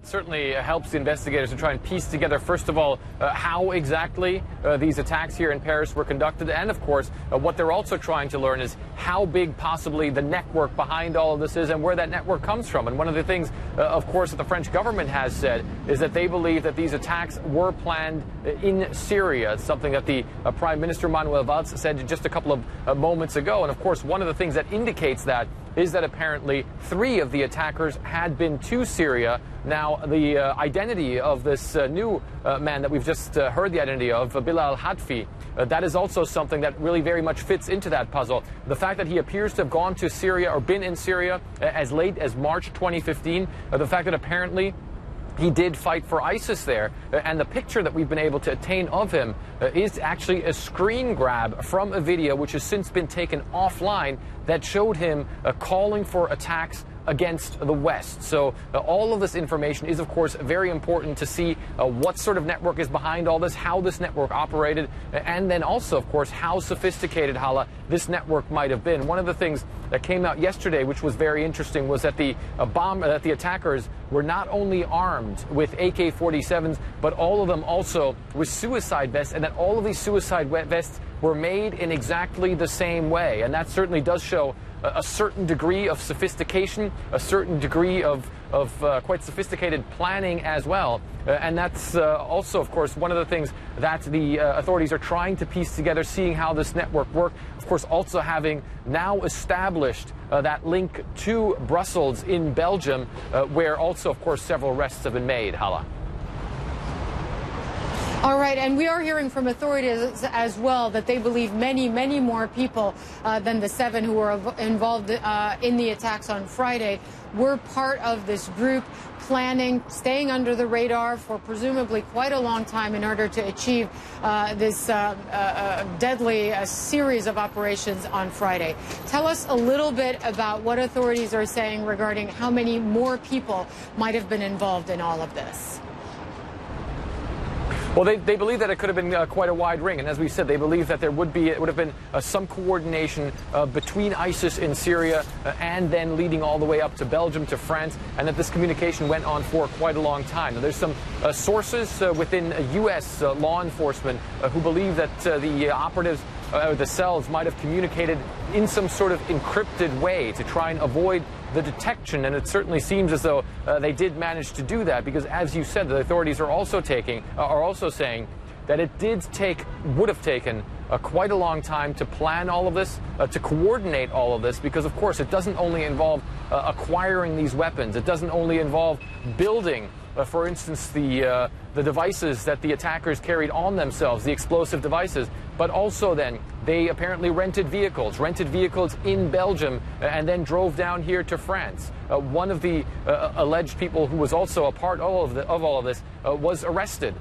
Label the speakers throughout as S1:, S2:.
S1: certainly helps the investigators to try and piece together, first of all, how exactly these attacks here in Paris were conducted. And, of course, what they're also trying to learn is how big possibly the network behind all of this is and where that network comes from. And one of the things, of course, that the French government has said is that they believe that these attacks were planned in Syria. It's something that the Prime Minister Manuel Valls said just a couple of moments ago. And, of course, one of the things that indicates that is that apparently 3 of the attackers had been to Syria. Now, the identity of this new man that we've just heard the identity of, Bilal Hadfi, that is also something that really very much fits into that puzzle. The fact that he appears to have gone to Syria or been in Syria as late as March 2015, the fact that apparently he did fight for ISIS there, and the picture that we've been able to obtain of him is actually a screen grab from a video which has since been taken offline that showed him calling for attacks against the West. So all of this information is, of course, very important to see what sort of network is behind all this, how this network operated, and then also, of course, how sophisticated, Hala, this network might have been. One of the things that came out yesterday, which was very interesting, was that the attackers were not only armed with AK-47s, but all of them also with suicide vests, and that all of these suicide vests were made in exactly the same way. And that certainly does show a certain degree of sophistication, a certain degree of quite sophisticated planning as well. And that's also, of course, one of the things that the authorities are trying to piece together, seeing how this network worked. Of course, also having now established that link to Brussels in Belgium, where also, of course, several arrests have been made. Hala.
S2: All right, and we are hearing from authorities as well that they believe many, many more people than the 7 who were involved in the attacks on Friday were part of this group planning, staying under the radar for presumably quite a long time in order to achieve this deadly series of operations on Friday. Tell us a little bit about what authorities are saying regarding how many more people might have been involved in all of this.
S1: Well, they believe that it could have been quite a wide ring, and as we said, they believe that it would have been some coordination between ISIS in Syria and then leading all the way up to Belgium, to France, and that this communication went on for quite a long time. Now, there's some sources within U.S. law enforcement who believe that the operatives, the cells, might have communicated in some sort of encrypted way to try and avoid the detection, and it certainly seems as though they did manage to do that, because, as you said, the authorities are also saying that it would have taken quite a long time to plan all of this, to coordinate all of this, because, of course, it doesn't only involve acquiring these weapons. It doesn't only involve building, for instance, the devices that the attackers carried on themselves, the explosive devices, but also then they apparently rented vehicles in Belgium and then drove down here to France. One of the alleged people who was also a part of all of this was arrested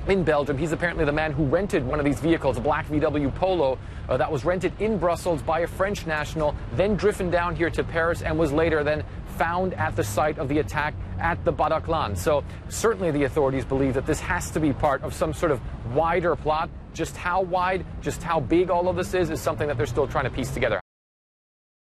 S1: in Belgium. He's apparently the man who rented one of these vehicles, a black VW Polo, that was rented in Brussels by a French national, then driven down here to Paris, and was later then found at the site of the attack at the Bataclan. So certainly the authorities believe that this has to be part of some sort of wider plot. Just how wide, just how big all of this is something that they're still trying to piece together.